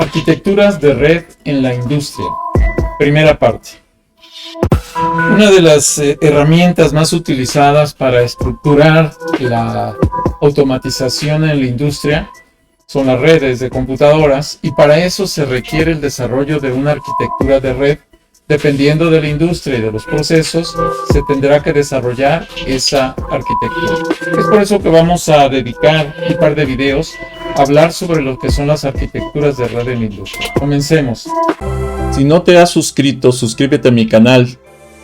Arquitecturas de red en la industria. Primera parte. Una de las herramientas más utilizadas para estructurar la automatización en la industria son las redes de computadoras, y para eso se requiere el desarrollo de una arquitectura de red. Dependiendo de la industria y de los procesos, se tendrá que desarrollar esa arquitectura. Es por eso que vamos a dedicar un par de videos a hablar sobre lo que son las arquitecturas de red en la industria. Comencemos. Si no te has suscrito, suscríbete a mi canal.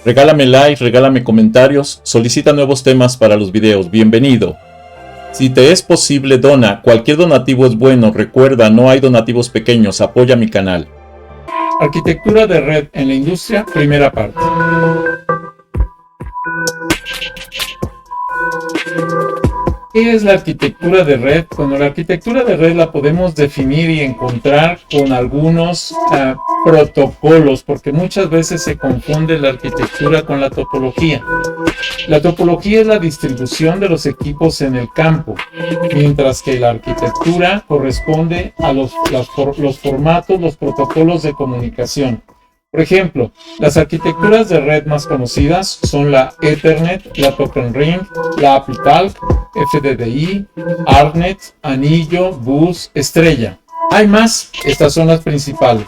Regálame like, regálame comentarios, solicita nuevos temas para los videos. Bienvenido. Si te es posible, dona. Cualquier donativo es bueno. Recuerda, no hay donativos pequeños. Apoya mi canal. Arquitectura de red en la industria, primera parte. ¿Qué es la arquitectura de red? Bueno, la arquitectura de red la podemos definir y encontrar con algunos protocolos, porque muchas veces se confunde la arquitectura con la topología. La topología es la distribución de los equipos en el campo, mientras que la arquitectura corresponde a los formatos, los protocolos de comunicación. Por ejemplo, las arquitecturas de red más conocidas son la Ethernet, la Token Ring, la API-Talk, FDDI, ARPANET, Anillo, Bus, Estrella. Hay más, estas son las principales.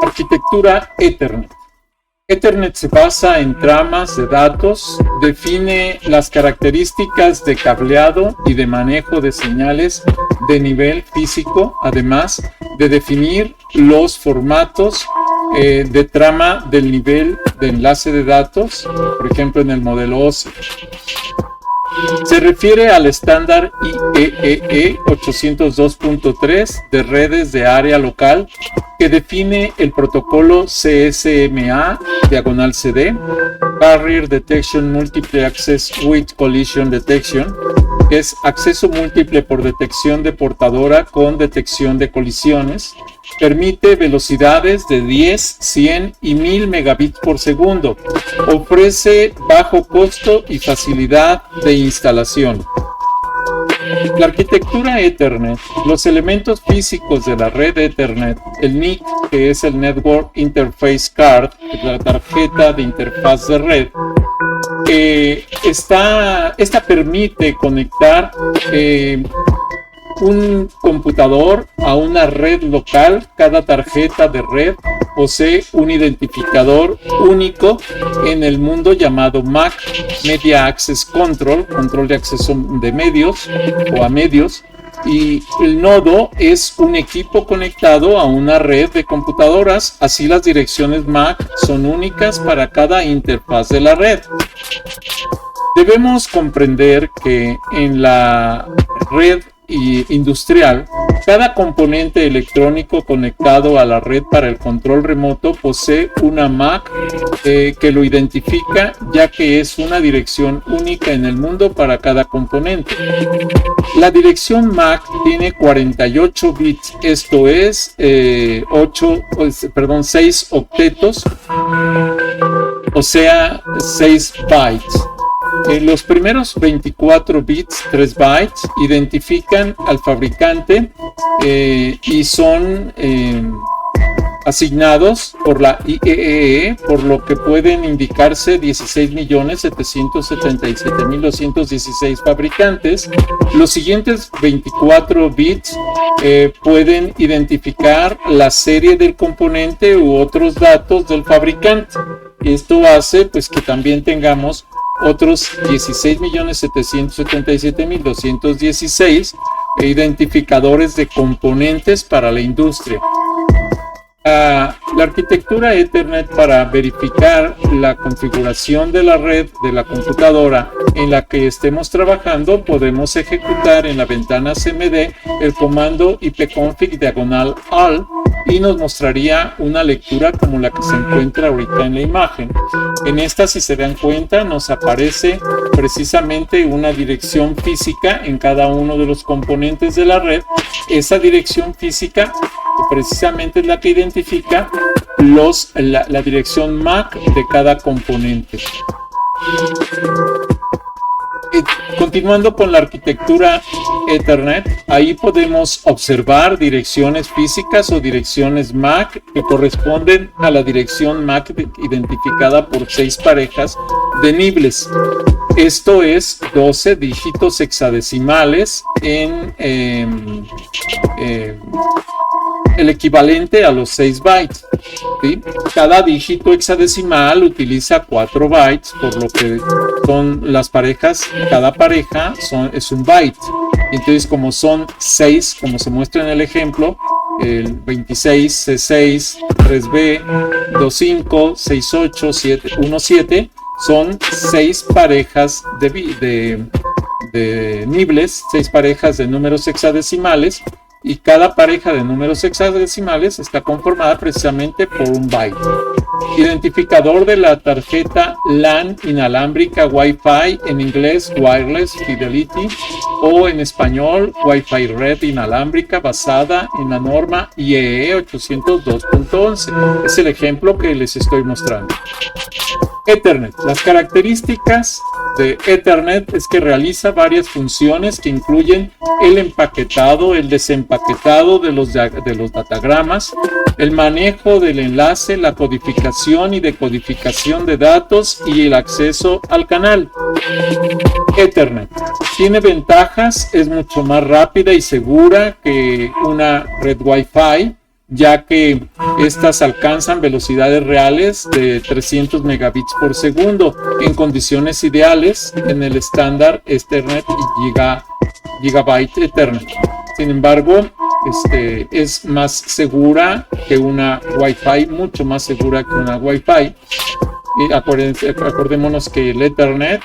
Arquitectura Ethernet. Ethernet se basa en tramas de datos, define las características de cableado y de manejo de señales de nivel físico, además de definir los formatos de trama del nivel de enlace de datos, por ejemplo en el modelo OSI. Se refiere al estándar IEEE 802.3 de redes de área local, que define el protocolo CSMA/CD, Barrier Detection Multiple Access with Collision Detection, que es acceso múltiple por detección de portadora con detección de colisiones. Permite velocidades de 10, 100 y 1000 megabits por segundo. Ofrece bajo costo y facilidad de instalación. La arquitectura Ethernet, los elementos físicos de la red Ethernet, el NIC, que es el Network Interface Card, la tarjeta de interfaz de red, esta permite conectar un computador a una red local. Cada tarjeta de red posee un identificador único en el mundo llamado MAC, Media Access Control, control de acceso de medios o a medios, y el nodo es un equipo conectado a una red de computadoras. Así las direcciones MAC son únicas para cada interfaz de la red. Debemos comprender que en la red industrial, cada componente electrónico conectado a la red para el control remoto posee una MAC que lo identifica, ya que es una dirección única en el mundo para cada componente. La dirección MAC tiene 48 bits, esto es 6 octetos, o sea 6 bytes. Los primeros 24 bits, 3 bytes, identifican al fabricante y son asignados por la IEEE, por lo que pueden indicarse 16.777.216 fabricantes. Los siguientes 24 bits pueden identificar la serie del componente u otros datos del fabricante. Esto hace pues que también tengamos otros 16.777.216 identificadores de componentes para la industria. La arquitectura Ethernet, para verificar la configuración de la red de la computadora en la que estemos trabajando, podemos ejecutar en la ventana CMD el comando ipconfig/AL y nos mostraría una lectura como la que se encuentra ahorita en la imagen. En esta, si se dan cuenta, nos aparece precisamente una dirección física en cada uno de los componentes de la red. Esa dirección física precisamente es la que identifica la dirección MAC de cada componente. Continuando con la arquitectura Ethernet, ahí podemos observar direcciones físicas o direcciones MAC que corresponden a la dirección MAC identificada por 6 parejas de niveles. Esto es 12 dígitos hexadecimales en el equivalente a los 6 bytes. ¿Sí? Cada dígito hexadecimal utiliza 4 bytes, por lo que son las parejas, cada pareja es un byte. Entonces, como son 6, como se muestra en el ejemplo, el 26, C6, 3B, 25, 68, 7, 17, son 6 parejas de niveles, 6 parejas de números hexadecimales, y cada pareja de números hexadecimales está conformada precisamente por un byte. Identificador de la tarjeta LAN inalámbrica Wi-Fi, en inglés Wireless Fidelity, o en español Wi-Fi Red inalámbrica basada en la norma IEEE 802.11. Es el ejemplo que les estoy mostrando. Ethernet. Las características de Ethernet es que realiza varias funciones que incluyen el empaquetado, el desempaquetado de los datagramas, el manejo del enlace, la codificación y decodificación de datos y el acceso al canal. Ethernet tiene ventajas, es mucho más rápida y segura que una red Wi-Fi, ya que estas alcanzan velocidades reales de 300 megabits por segundo en condiciones ideales en el estándar Ethernet y Gigabyte Ethernet. Sin embargo, es más segura que una Wi-Fi, mucho más segura que una Wi-Fi. Y acordémonos que el Ethernet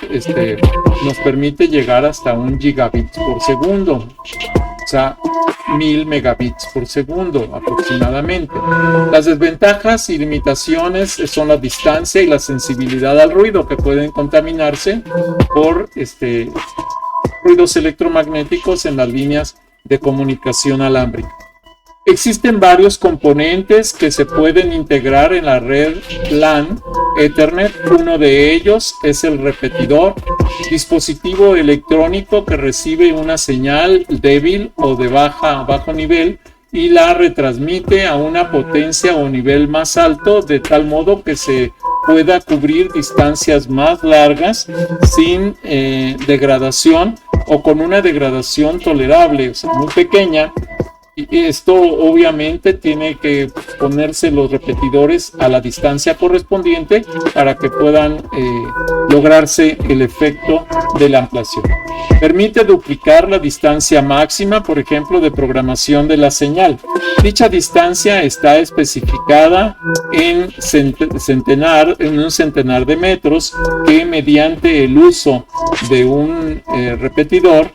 nos permite llegar hasta 1 gigabit por segundo. O sea, 1000 megabits por segundo aproximadamente. Las desventajas y limitaciones son la distancia y la sensibilidad al ruido, que pueden contaminarse por ruidos electromagnéticos en las líneas de comunicación alámbrica. Existen varios componentes que se pueden integrar en la red LAN Ethernet. Uno de ellos es el repetidor, dispositivo electrónico que recibe una señal débil o de bajo nivel y la retransmite a una potencia o nivel más alto, de tal modo que se pueda cubrir distancias más largas sin degradación o con una degradación tolerable, o sea, muy pequeña. Y esto obviamente tiene que ponerse los repetidores a la distancia correspondiente para que puedan lograrse el efecto de la ampliación. Permite duplicar la distancia máxima, por ejemplo, de programación de la señal. Dicha distancia está especificada en un centenar de metros, que mediante el uso de un repetidor,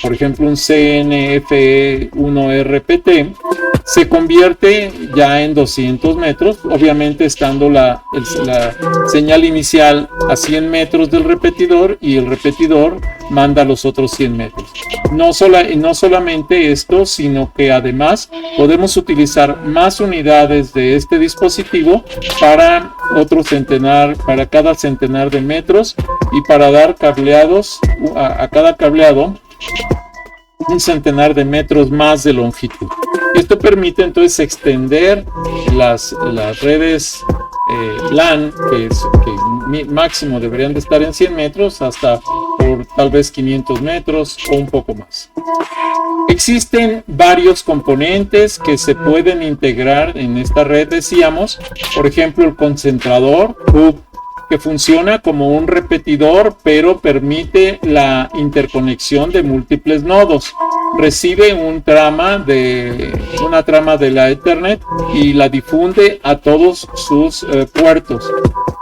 por ejemplo un CNFE1RPT, se convierte ya en 200 metros, obviamente estando la señal inicial a 100 metros del repetidor y el repetidor manda los otros 100 metros. No solamente esto, sino que además podemos utilizar más unidades de este dispositivo para cada centenar de metros y para dar cableados a cada cableado un centenar de metros más de longitud. Esto permite entonces extender las redes LAN, que máximo deberían de estar en 100 metros, hasta por tal vez 500 metros o un poco más. Existen varios componentes que se pueden integrar en esta red, decíamos, por ejemplo el concentrador, que funciona como un repetidor, pero permite la interconexión de múltiples nodos. Recibe una trama de la Ethernet y la difunde a todos sus puertos.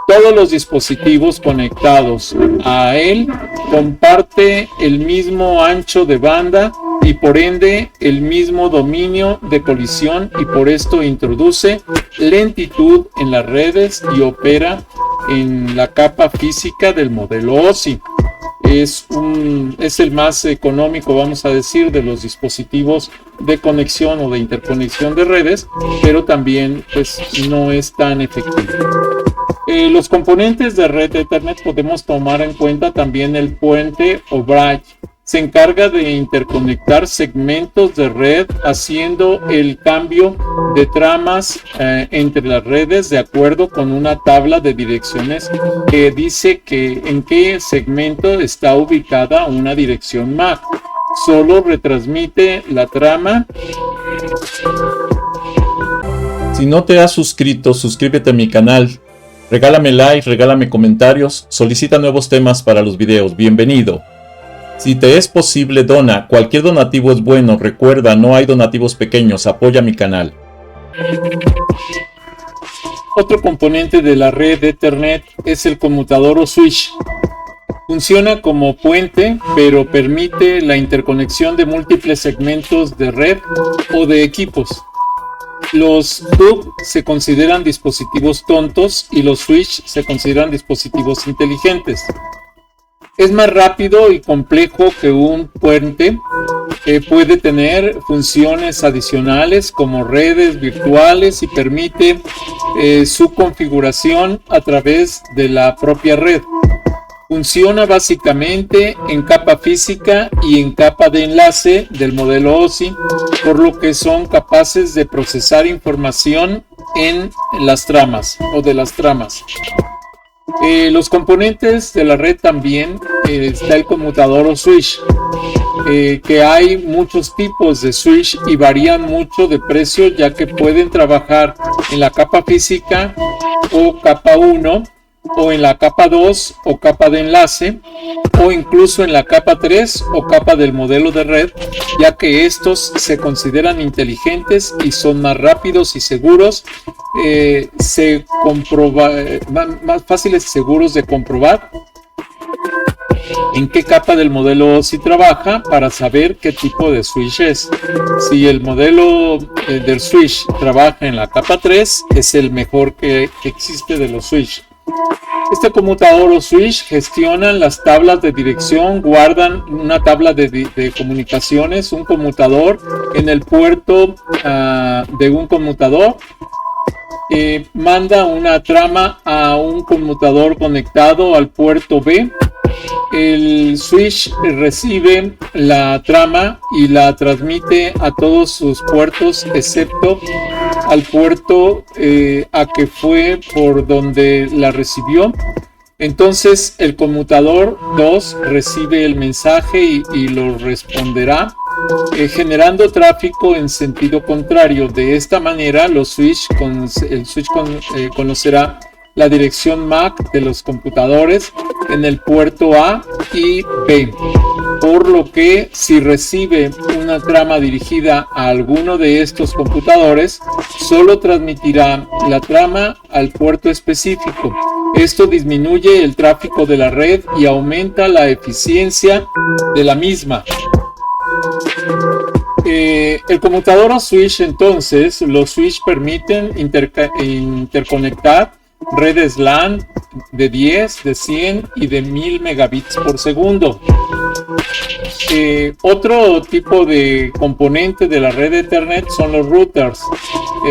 Todos los dispositivos conectados a él comparte el mismo ancho de banda y por ende el mismo dominio de colisión, y por esto introduce lentitud en las redes y opera en la capa física del modelo OSI. Es el más económico, vamos a decir, de los dispositivos de conexión o de interconexión de redes, pero también pues no es tan efectivo. Los componentes de red Ethernet podemos tomar en cuenta también el puente o bridge. Se encarga de interconectar segmentos de red haciendo el cambio de tramas entre las redes de acuerdo con una tabla de direcciones que dice que en qué segmento está ubicada una dirección MAC. Solo retransmite la trama. Si no te has suscrito, suscríbete a mi canal. Regálame like, regálame comentarios, solicita nuevos temas para los videos. Bienvenido. Si te es posible, dona. Cualquier donativo es bueno. Recuerda, no hay donativos pequeños. Apoya mi canal. Otro componente de la red Ethernet es el conmutador o switch. Funciona como puente, pero permite la interconexión de múltiples segmentos de red o de equipos. Los hub se consideran dispositivos tontos y los switch se consideran dispositivos inteligentes. Es más rápido y complejo que un puente. Puede tener funciones adicionales como redes virtuales y permite su configuración a través de la propia red. Funciona básicamente en capa física y en capa de enlace del modelo OSI, por lo que son capaces de procesar información en las tramas o de las tramas. Los componentes de la red también está el conmutador o switch, que hay muchos tipos de switch y varían mucho de precio, ya que pueden trabajar en la capa física o capa 1 o en la capa 2 o capa de enlace o incluso en la capa 3 o capa del modelo de red, ya que estos se consideran inteligentes y son más rápidos y seguros, más fáciles y seguros de comprobar en qué capa del modelo OSI trabaja para saber qué tipo de switch es. Si el modelo del switch trabaja en la capa 3, es el mejor que existe de los switch. Este conmutador o switch gestionan las tablas de dirección, guardan una tabla de comunicaciones, un conmutador en el puerto de un conmutador, manda una trama a un conmutador conectado al puerto B. El switch recibe la trama y la transmite a todos sus puertos excepto al puerto a que fue por donde la recibió. Entonces el conmutador 2 recibe el mensaje y lo responderá, generando tráfico en sentido contrario. De esta manera el switch conocerá la dirección MAC de los computadores en el puerto A y B, por lo que si recibe una trama dirigida a alguno de estos computadores, solo transmitirá la trama al puerto específico. Esto disminuye el tráfico de la red y aumenta la eficiencia de la misma. El conmutador o switch, entonces, los switch permiten interconectar redes LAN de 10, de 100 y de 1000 megabits por segundo. Otro tipo de componente de la red Ethernet son los routers.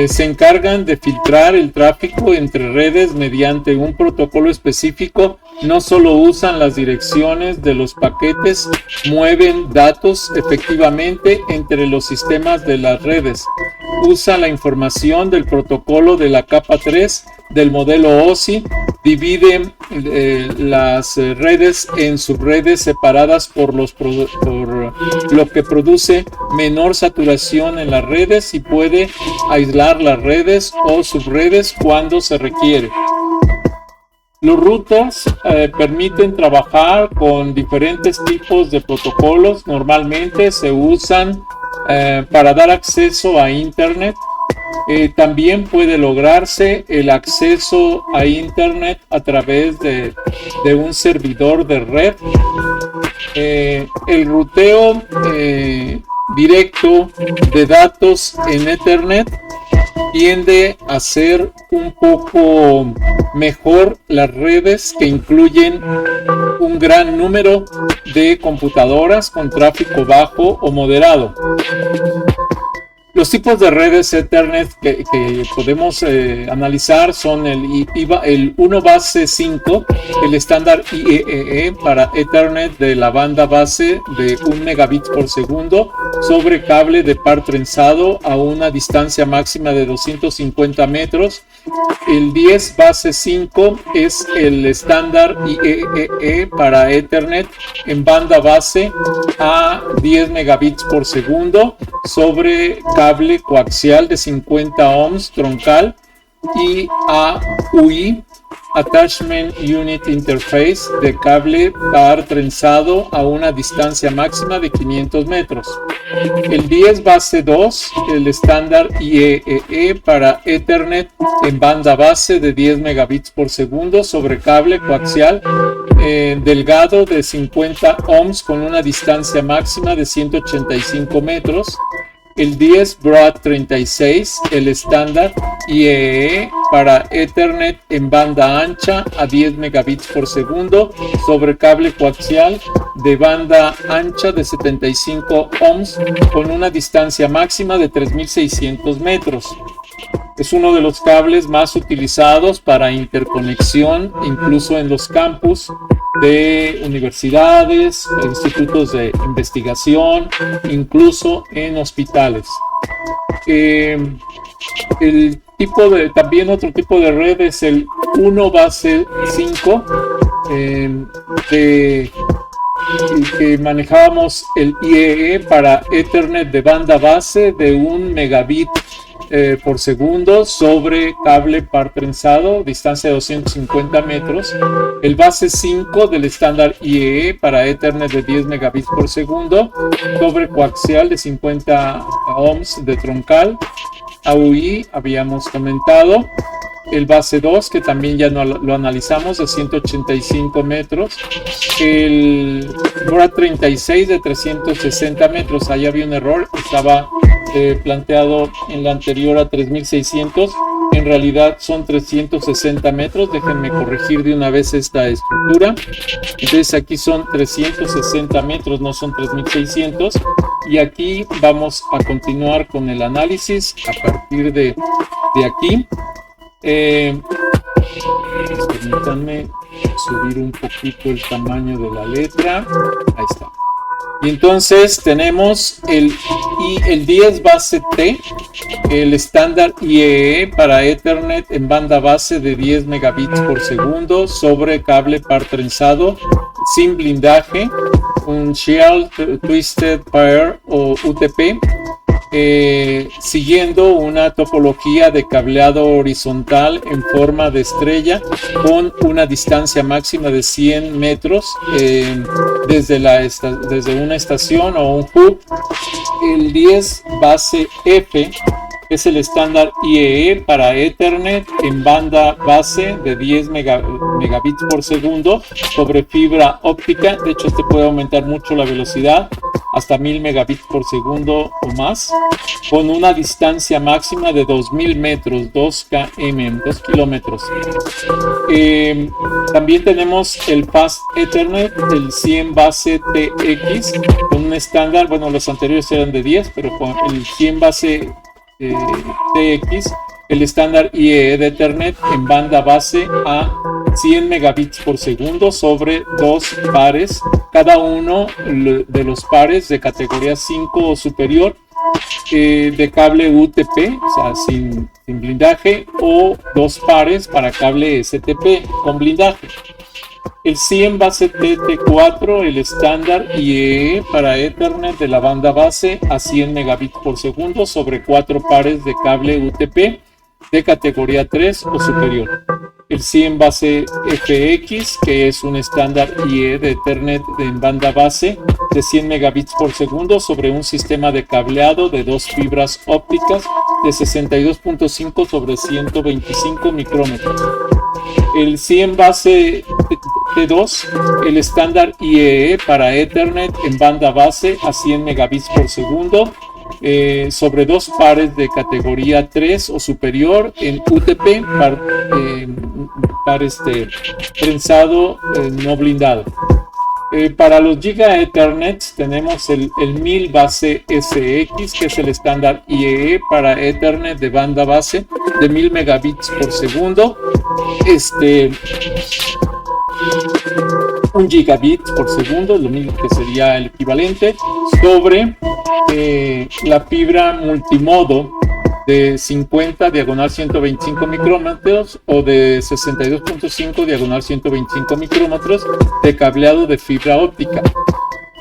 Se encargan de filtrar el tráfico entre redes mediante un protocolo específico. No solo usan las direcciones de los paquetes, mueven datos efectivamente entre los sistemas de las redes. Usa la información del protocolo de la capa 3 del modelo OSI, divide las redes en subredes separadas por lo que produce menor saturación en las redes y puede aislar las redes o subredes cuando se requiere. Los routers permiten trabajar con diferentes tipos de protocolos. Normalmente se usan para dar acceso a Internet. También puede lograrse el acceso a Internet a través de un servidor de red. El ruteo directo de datos en Ethernet tiende a ser un poco mejor las redes que incluyen un gran número de computadoras con tráfico bajo o moderado. Los tipos de redes Ethernet que podemos analizar son el 1 base 5, el estándar IEEE para Ethernet de la banda base de 1 megabit por segundo sobre cable de par trenzado a una distancia máxima de 250 metros. El 10 base 5 es el estándar IEEE para Ethernet en banda base a 10 megabits por segundo sobre cable coaxial de 50 ohms troncal y AUI, Attachment Unit Interface, de cable par trenzado a una distancia máxima de 500 metros. El 10 base 2, el estándar IEEE para Ethernet en banda base de 10 megabits por segundo sobre cable coaxial delgado de 50 ohms con una distancia máxima de 185 metros. El 10 Broad 36, el estándar IEEE para Ethernet en banda ancha a 10 megabits por segundo sobre cable coaxial de banda ancha de 75 ohms con una distancia máxima de 3.600 metros. Es uno de los cables más utilizados para interconexión, incluso en los campus de universidades, institutos de investigación, incluso en hospitales. También otro tipo de red es el 1 base 5, que manejábamos el IEEE para Ethernet de banda base de 1 megabit por segundo sobre cable par trenzado, distancia de 250 metros. El base 5 del estándar IEEE para Ethernet de 10 megabits por segundo sobre coaxial de 50 ohms de troncal. AUI habíamos comentado. El base 2, que también ya lo analizamos, de 185 metros. El BRAD 36 de 360 metros. Ahí había un error, estaba planteado en la anterior a 3600. En realidad son 360 metros. Déjenme corregir de una vez esta estructura. Entonces aquí son 360 metros, no son 3600. Y aquí vamos a continuar con el análisis a partir de aquí. Permítanme subir un poquito el tamaño de la letra. Ahí está. Y entonces tenemos el 10 base T, el estándar IEEE para Ethernet en banda base de 10 megabits por segundo sobre cable par trenzado sin blindaje, un Shield Twisted Pair o UTP. Siguiendo una topología de cableado horizontal en forma de estrella con una distancia máxima de 100 metros desde una estación o un hub. El 10 base F es el estándar IEEE para Ethernet en banda base de 10 megabits por segundo sobre fibra óptica. De hecho, este puede aumentar mucho la velocidad hasta 1000 megabits por segundo o más, con una distancia máxima de 2000 metros, 2 km, 2 kilómetros. También tenemos el Fast Ethernet, el 100 base TX, con un estándar, bueno, los anteriores eran de 10, pero con el 100 base TX, el estándar IEEE de Ethernet en banda base a 100 megabits por segundo sobre dos pares, cada uno de los pares de categoría 5 o superior, de cable UTP, o sea, sin blindaje, o dos pares para cable STP con blindaje. El 100 base TT4, el estándar IEEE para Ethernet de la banda base a 100 megabits por segundo sobre 4 pares de cable UTP de categoría 3 o superior. El 100 base FX, que es un estándar IEEE de Ethernet en banda base de 100 megabits por segundo sobre un sistema de cableado de dos fibras ópticas de 62.5 sobre 125 micrómetros. El 100 base T2, el estándar IEEE para Ethernet en banda base a 100 megabits por segundo sobre dos pares de categoría 3 o superior en UTP trenzado no blindado. Para los Giga Ethernet tenemos el 1000 base SX, que es el estándar IEEE para Ethernet de banda base de 1000 megabits por segundo. 1 gigabit por segundo, lo mismo que sería el equivalente, sobre la fibra multimodo de 50 diagonal 125 micrómetros o de 62.5 diagonal 125 micrómetros de cableado de fibra óptica.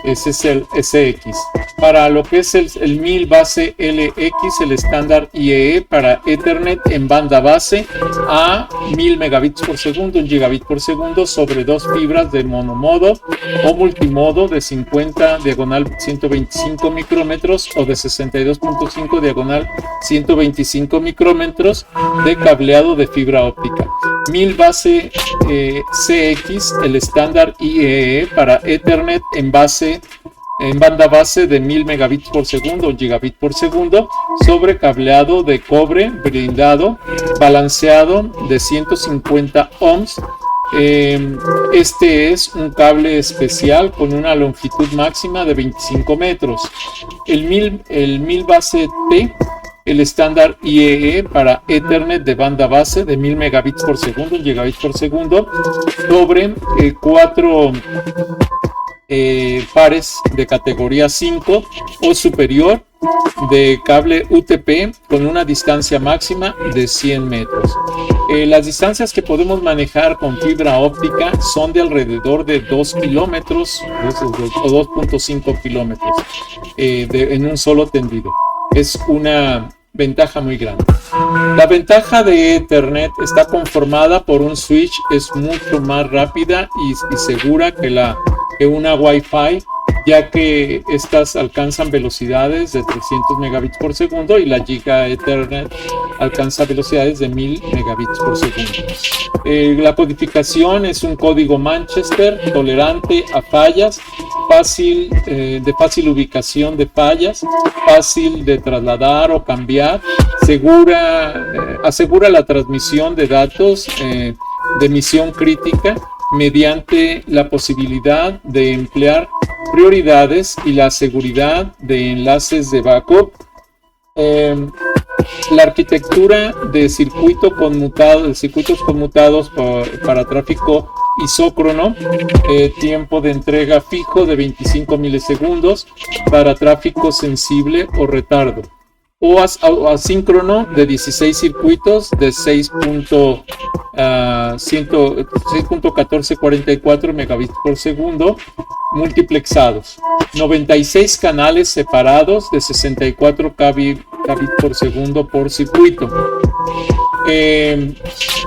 Ese es el SX. Para lo que es el 1000 base LX, el estándar IEEE para Ethernet en banda base a 1000 megabits por segundo, 1 gigabit por segundo, sobre dos fibras de monomodo o multimodo de 50 diagonal 125 micrómetros o de 62.5 diagonal 125 micrómetros de cableado de fibra óptica. 1000 base CX, el estándar IEEE para Ethernet en banda base de 1000 megabits por segundo, 1 gigabit por segundo, sobre cableado de cobre blindado, balanceado de 150 ohms. Este es un cable especial con una longitud máxima de 25 metros. El 1000 base T, el estándar IEEE para Ethernet de banda base de 1000 megabits por segundo, 1 gigabit por segundo, sobre 4 pares de categoría 5 o superior de cable UTP con una distancia máxima de 100 metros. Las distancias que podemos manejar con fibra óptica son de alrededor de 2 kilómetros o 2.5 kilómetros en un solo tendido. Es una ventaja muy grande. La ventaja de Ethernet está conformada por un switch, es mucho más rápida y segura que una Wi-Fi, ya que estas alcanzan velocidades de 300 megabits por segundo y la Giga Ethernet alcanza velocidades de 1000 megabits por segundo. La codificación es un código Manchester tolerante a fallas, de fácil ubicación de fallas, fácil de trasladar o cambiar, asegura la transmisión de datos de misión crítica mediante la posibilidad de emplear prioridades y la seguridad de enlaces de backup. La arquitectura de circuitos conmutados para tráfico isócrono, tiempo de entrega fijo de 25 milisegundos para tráfico sensible o retardo, o asíncrono de 16 circuitos de 6.1444 megabits por segundo multiplexados, 96 canales separados de 64 kbps por segundo por circuito.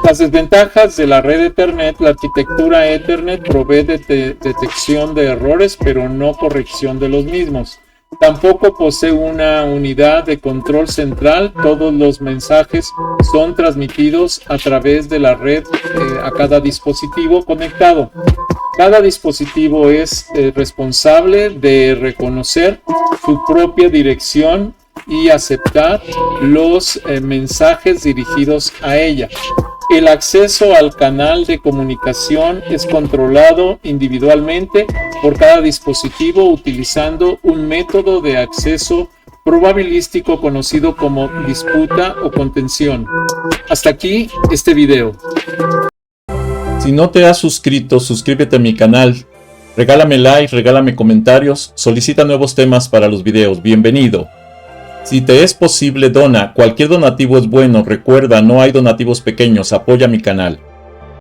Las desventajas de la red Ethernet: la arquitectura Ethernet provee de detección de errores, pero no corrección de los mismos. Tampoco posee una unidad de control central. Todos los mensajes son transmitidos a través de la red a cada dispositivo conectado. Cada dispositivo es responsable de reconocer su propia dirección y aceptar los mensajes dirigidos a ella. El acceso al canal de comunicación es controlado individualmente por cada dispositivo utilizando un método de acceso probabilístico conocido como disputa o contención. Hasta aquí este video. Si no te has suscrito, suscríbete a mi canal. Regálame like, regálame comentarios, solicita nuevos temas para los videos. Bienvenido. Si te es posible, dona. Cualquier donativo es bueno. Recuerda, no hay donativos pequeños. Apoya mi canal.